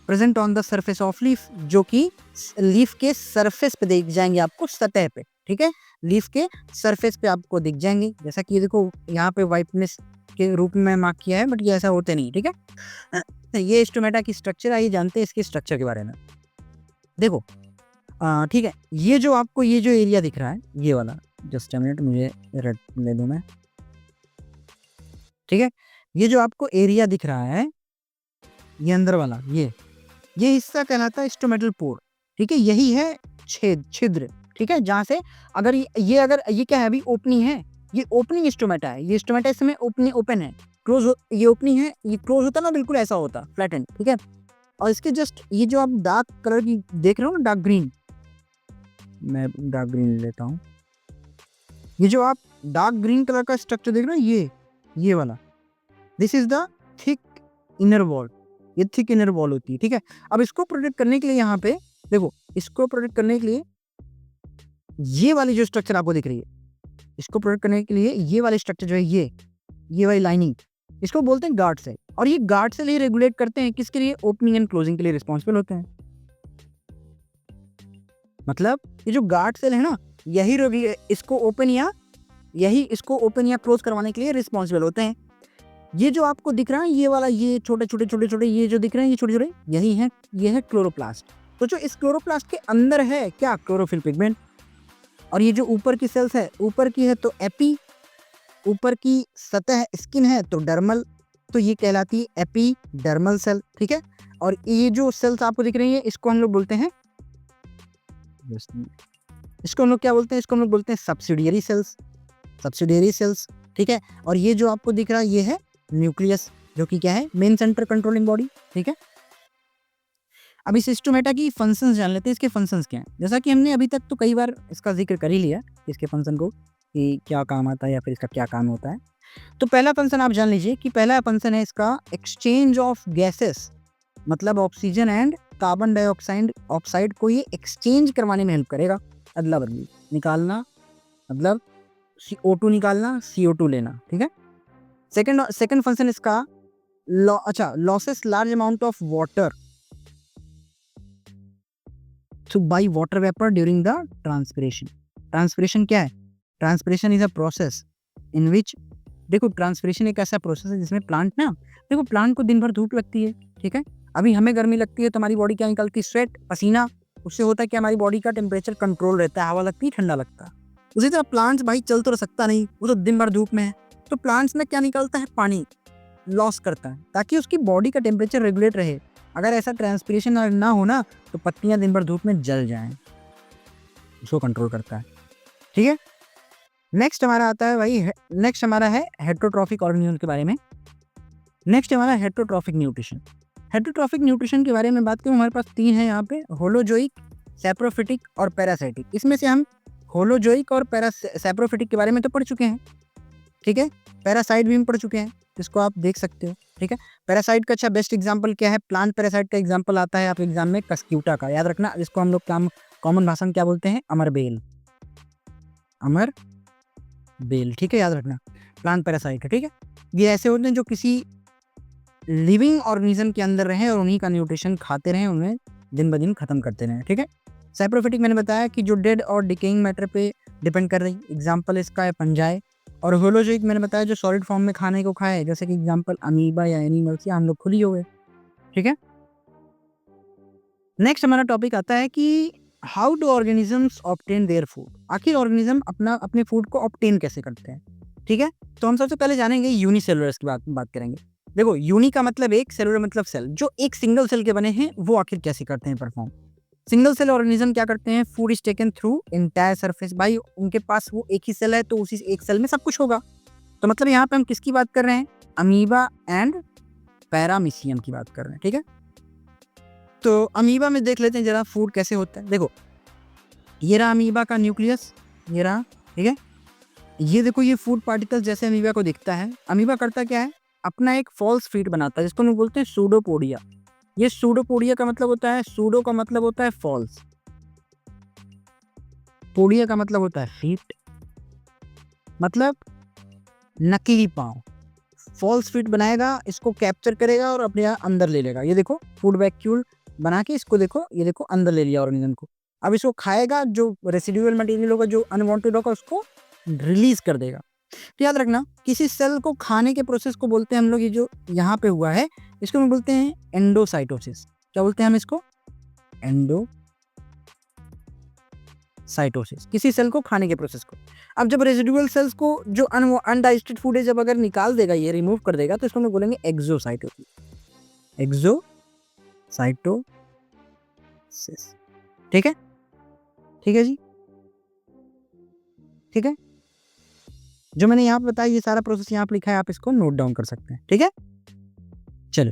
Present on the surface of leaf, जो कि लीफ के सरफेस पे दिख जाएंगे आपको, सतह पे, ठीक है। लीफ के सरफेस पे आपको दिख जाएंगे, जैसा कि देखो यहाँ पे वाइटनेस के रूप में मार्क किया है, बट ये ऐसा होते नहीं, ठीक है। ये स्टोमेटा की स्ट्रक्चर, आइए जानते हैं इसके स्ट्रक्चर के बारे में। देखो ठीक है, ये जो आपको ये जो एरिया दिख रहा है ये वाला, जस्ट अ मिनट मुझे रेड ले दूं मैं, ठीक है, ये जो आपको एरिया दिख रहा है ये अंदर वाला ये हिस्सा कहलाता है स्टोमेटल पोर, ठीक है, यही है छिद्र, ठीक है, जहाँ से अगर ये क्या है अभी ओपनिंग है, ये ओपनिंग स्टोमेटा है, ये स्टोमेटा इस समय ओपन है, ये ओपनिंग है, ये क्लोज होता ना बिल्कुल ऐसा होता फ्लैटेंड, ठीक है। और इसके जस्ट ये जो आप डार्क कलर की देख रहे हो ना, डार्क ग्रीन, मैं डार्क ग्रीन लेता हूँ, ये जो आप डार्क ग्रीन कलर का स्ट्रक्चर देख रहे हो ये वाला, this is the thick inner wall, ये थिक इनर वॉल होती है, ठीक है। अब इसको प्रोटेक्ट करने के लिए यहाँ पे देखो, इसको प्रोटेक्ट करने के लिए ये वाली जो स्ट्रक्चर आपको दिख रही है, इसको प्रोटेक्ट करने के लिए ये वाली स्ट्रक्चर जो है ये वाली लाइनिंग, इसको बोलते हैं गार्ड सेल, और ये गार्ड सेल ही रेगुलेट करते हैं किसके लिए, ओपनिंग एंड क्लोजिंग के लिए रिस्पॉन्सिबल होते हैं। मतलब ये जो गार्ड सेल है ना, इसको ओपन या क्लोज करवाने के लिए रिस्पॉन्सिबल होते हैं। ये जो आपको दिख रहा है ये वाला, ये छोटे छोटे ये जो दिख रहे हैं ये छोटे छोटे, ये है क्लोरोप्लास्ट। तो जो इस क्लोरोप्लास्ट के अंदर है क्या, क्लोरोफिल पिगमेंट। और ये जो ऊपर की सेल्स है, ऊपर की है तो एपी, ऊपर की सतह स्किन है तो डर्मल, तो ये कहलाती है एपीडर्मल सेल, ठीक है। और ये जो सेल्स आपको दिख रही है इसको हम लोग बोलते हैं, इसको हम लोग क्या बोलते हैं, इसको हम लोग बोलते हैं सब्सिडियरी सेल्स, ठीक है। और ये जो आपको दिख रहा है ये है न्यूक्लियस, जो कि क्या है, मेन सेंटर कंट्रोलिंग बॉडी, ठीक है। अब इस स्टोमेटा की फंक्शंस जान लेते हैं, इसके फंक्शंस क्या हैं। जैसा कि हमने अभी तक तो कई बार इसका जिक्र कर ही लिया, इसके फंक्शन को, कि क्या काम आता है या फिर इसका क्या काम होता है। तो पहला फंक्शन आप जान लीजिए कि पहला फंक्शन है इसका एक्सचेंज ऑफ गैसेस, मतलब ऑक्सीजन एंड कार्बन डाइऑक्साइड को ये एक्सचेंज करवाने में हेल्प करेगा, अदला बदली निकालना, मतलब CO2 निकालना, CO2 लेना, ठीक है। सेकंड फंक्शन इसका losses large amount of water by water vapour during the transpiration. Transpiration क्या है, transpiration is a process in which, देखो ट्रांसपिरेशन एक ऐसा प्रोसेस है जिसमें प्लांट ना, देखो प्लांट को दिन भर धूप लगती है, ठीक है। अभी हमें गर्मी लगती है तो हमारी बॉडी क्या निकलती है, स्वेट, पसीना, उससे होता है कि हमारी बॉडी का टेम्परेचर कंट्रोल रहता है, हवा लगती है, ठंडा लगता है। उसी तरह प्लांट्स भाई चल तो सकता नहीं, वो तो दिन भर धूप में है, तो प्लांट्स में क्या निकलता है, पानी लॉस करता है ताकि उसकी बॉडी का टेम्परेचर रेगुलेट रहे। अगर ऐसा ट्रांसपिरेशन ना हो ना तो पत्तियां दिन भर धूप में जल जाएं, उसको कंट्रोल करता है, ठीक है। नेक्स्ट हमारा आता है भाई, नेक्स्ट हमारा है हेटरोट्रॉफिक ऑर्गेनिज्म के बारे में। नेक्स्ट हमारा हेटरोट्रॉफिक न्यूट्रिशन। हेटरोट्रॉफिक न्यूट्रिशन के बारे में बात करूं, हमारे पास 3 है यहाँ पे, होलोजोइक, सैप्रोफिटिक और पैरासाइटिक। इसमें से हम होलोजोइक और सैप्रोफिटिक के बारे में तो पढ़ चुके हैं, ठीक है। पैरासाइट भी हम पढ़ चुके हैं, इसको आप देख सकते हो, ठीक है। पैरासाइट का अच्छा बेस्ट एग्जांपल क्या है, प्लांट पैरासाइट का एग्जांपल आता है आपके एग्जाम में कस्क्यूटा का, याद रखना, जिसको हम लोग कॉमन भाषा में क्या बोलते हैं, अमरबेल, ठीक है, याद रखना, प्लांट पैरासाइट है, ठीक है। ये ऐसे होते हैं जो किसी लिविंग ऑर्गेनिज्म के अंदर रहे और उन्हीं का न्यूट्रिशन खाते रहें, उन्हें दिन ब दिन खत्म करते रहें, ठीक है। सैप्रोफिटिक मैंने बताया कि जो डेड और डिकेइंग मैटर पे डिपेंड कर रही, एग्जाम्पल इसका है फंजाई। और होलोजोइक मैंने बताया जो सॉलिड फॉर्म में खाने को खाए, जैसे कि एग्जांपल अमीबा या एनिमल्स, या हम लोग खुद ही हो गए, ठीक है। नेक्स्ट हमारा टॉपिक आता है कि how do organisms obtain their food, आखिर ऑर्गेनिज्म अपने फूड को ऑब्टेन कैसे करते हैं, ठीक है। तो हम सबसे पहले जानेंगे यूनिसेलुलर्स की बात करेंगे। देखो यूनि का मतलब एक, सेलुलर मतलब सेल, जो एक सिंगल सेल के बने हैं वो आखिर कैसे करते हैं परफॉर्म। सिंगल सेल ऑर्गेनिज्म क्या करते हैं, food is taken through entire surface, भाई उनके पास वो एक ही सेल है तो उसी एक सेल में सब कुछ होगा। तो मतलब यहाँ पे हम किसकी बात कर रहे हैं, अमीबा एंड पैरामीशियम की बात कर रहे हैं, ठीक है। तो अमीबा में देख लेते हैं जरा फूड कैसे होता है। देखो ये रहा अमीबा का न्यूक्लियस, ये रहा, ठीक है। ये देखो ये फूड पार्टिकल्स जैसे अमीबा को दिखता है। अमीबा करता क्या है, अपना एक फॉल्स फीड बनाता है जिसको हम बोलते हैं सूडोपोडिया। ये सूडोपोडिया का मतलब होता है, सूडो का मतलब होता है फॉल्स, पोडिया का मतलब होता है फीट, मतलब नकली पाँव। फॉल्स फीट बनाएगा, इसको कैप्चर करेगा और अपने अंदर ले लेगा। ये देखो फूड वैक्यूल बना के इसको देखो, ये देखो अंदर ले लिया ऑर्गेनिज्म को। अब इसको खाएगा, जो रेसिडुअल मटेरियल होगा, जो अनवांटेड होगा, उसको रिलीज कर देगा। तो याद रखना किसी सेल को खाने के प्रोसेस को बोलते हैं हम लोग, ये जो यहाँ पे हुआ है इसको हम बोलते हैं एंडोसाइटोसिस। क्या बोलते हैं हम इसको, साइटोसिस, किसी सेल को खाने के प्रोसेस को। अब जब रेजिडुअल सेल्स को जो अनडाइजेस्टेड फूड है जब अगर निकाल देगा, ये रिमूव कर देगा, तो इसको हम लोग बोलेंगे एक्सोसाइटोसिस। एक्सोसाइटोसिस, ठीक है, ठीक है जी, ठीक है। जो मैंने यहाँ पे बताया ये सारा प्रोसेस यहाँ पे लिखा है, आप इसको नोट डाउन कर सकते हैं, ठीक है। चलो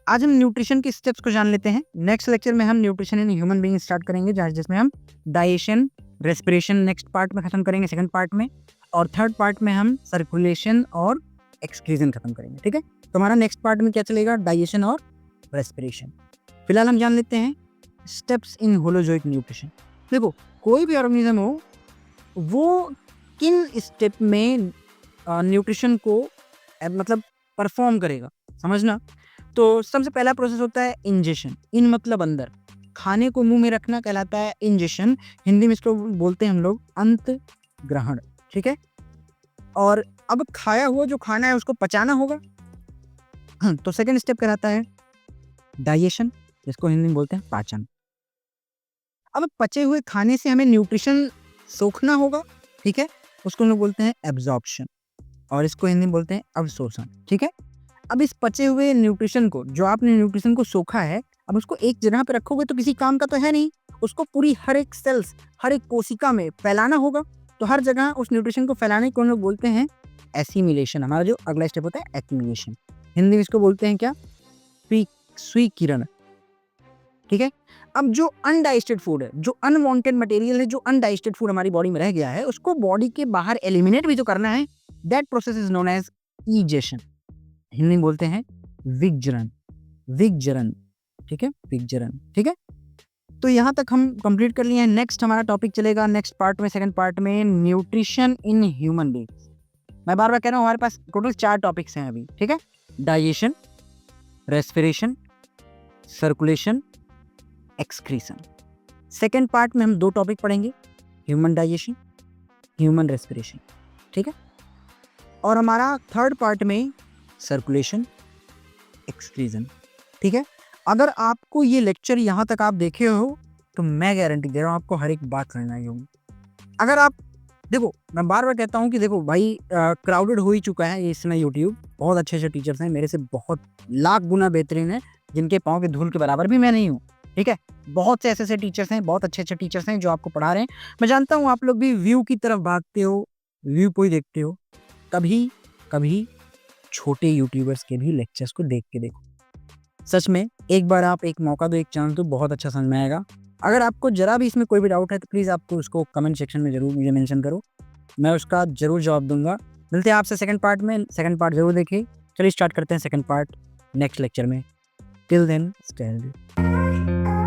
आज हम न्यूट्रिशन के स्टेप्स को जान लेते हैं। नेक्स्ट लेक्चर में हम nutrition in human being start करेंगे, जिसमें हम डाइजेशन, रेस्पिरेशन नेक्स्ट पार्ट में खत्म करेंगे, सेकंड पार्ट में, और थर्ड पार्ट में हम सर्कुलेशन और एक्सक्रीजन खत्म करेंगे, ठीक है। तो हमारा नेक्स्ट पार्ट में क्या चलेगा, डाइजेशन और रेस्पिरेशन। फिलहाल हम जान लेते हैं स्टेप्स इन होलोजोइक न्यूट्रिशन। देखो कोई भी ऑर्गेनिज्म हो वो किन स्टेप में न्यूट्रिशन को मतलब परफॉर्म करेगा, समझना। तो सबसे पहला प्रोसेस होता है इंजेशन। इन मतलब अंदर, खाने को मुंह में रखना कहलाता है इंजेशन। हिंदी में इसको बोलते हैं हम लोग अंत ग्रहण, ठीक है। और अब खाया हुआ जो खाना है उसको पचाना होगा, तो सेकंड स्टेप कहलाता है डाइजेशन, जिसको हिंदी में बोलते हैं पाचन। अब पचे हुए खाने से हमें न्यूट्रिशन सोखना होगा, ठीक है, उसको हम लोग बोलते हैं एब्जॉर्प्शन, और इसको हिंदी में बोलते हैं अवशोषण, ठीक है। अब इस पचे हुए न्यूट्रिशन को, जो आपने न्यूट्रिशन को सोखा है, अब उसको एक जगह पे रखोगे तो किसी काम का तो है नहीं, उसको पूरी हर एक सेल्स, हर एक कोशिका में फैलाना होगा। तो हर जगह उस न्यूट्रिशन को फैलाने को हम लोग बोलते हैं एसिमिलेशन। हमारा जो अगला स्टेप होता है एक्यूमुलेशन, हिंदी में इसको बोलते हैं क्या, स्वीकिरण, ठीक है। अब जो अनडाइजेस्टेड फूड है, जो अनवांटेड मटेरियल है, जो अनडाइजेस्टेड फूड हमारी बॉडी में रह गया है, उसको बॉडी के बाहर एलिमिनेट भी जो करना है, that process is known as egestion, Hindi में बोलते हैं विघजन, विघजन, ठीक है, विघजन, ठीक है। तो यहाँ तक हम कंप्लीट कर लिए हैं। नेक्स्ट हमारा टॉपिक चलेगा नेक्स्ट पार्ट में, सेकंड पार्ट में, न्यूट्रिशन इन ह्यूमन बीइंग्स। मैं बार बार कह रहा हूँ हमारे पास टोटल 4 टॉपिक्स हैं अभी, ठीक है, digestion, respiration, circulation, excretion. Second part में हम 2 टॉपिक पढ़ेंगे, ह्यूमन डाइजेशन, ह्यूमन रेस्पिरेशन, ठीक है। और हमारा थर्ड पार्ट में सर्कुलेशन, एक्सक्रीजन, ठीक है। अगर आपको ये लेक्चर यहाँ तक आप देखे हो तो मैं गारंटी दे रहा हूँ आपको हर एक बात समझ आई होगी। अगर आप देखो, मैं बार बार कहता हूँ कि देखो भाई, क्राउडेड हो ही चुका है इस समय यूट्यूब, बहुत अच्छे अच्छे टीचर्स हैं, मेरे से बहुत लाख गुना बेहतरीन है, जिनके पाँव के धूल के बराबर भी मैं नहीं हूँ, ठीक है। बहुत से ऐसे टीचर्स हैं, बहुत अच्छे अच्छे टीचर्स हैं जो आपको पढ़ा रहे हैं। मैं जानता हूँ आप लोग भी व्यू की तरफ भागते हो, व्यू को ही देखते हो, कभी कभी छोटे यूट्यूबर्स के भी लेक्चर्स को देख के देखो। सच में एक बार आप एक मौका दो, एक चांस दो, बहुत अच्छा समझ में आएगा। अगर आपको जरा भी इसमें कोई भी डाउट है तो प्लीज़ आपको उसको कमेंट सेक्शन में ज़रूर मुझे मेंशन करो, मैं उसका ज़रूर जवाब दूंगा। मिलते हैं आपसे सेकंड पार्ट में, सेकंड पार्ट ज़रूर देखिए। चलिए स्टार्ट करते हैं सेकंड पार्ट नेक्स्ट लेक्चर में। Till then stay healthy.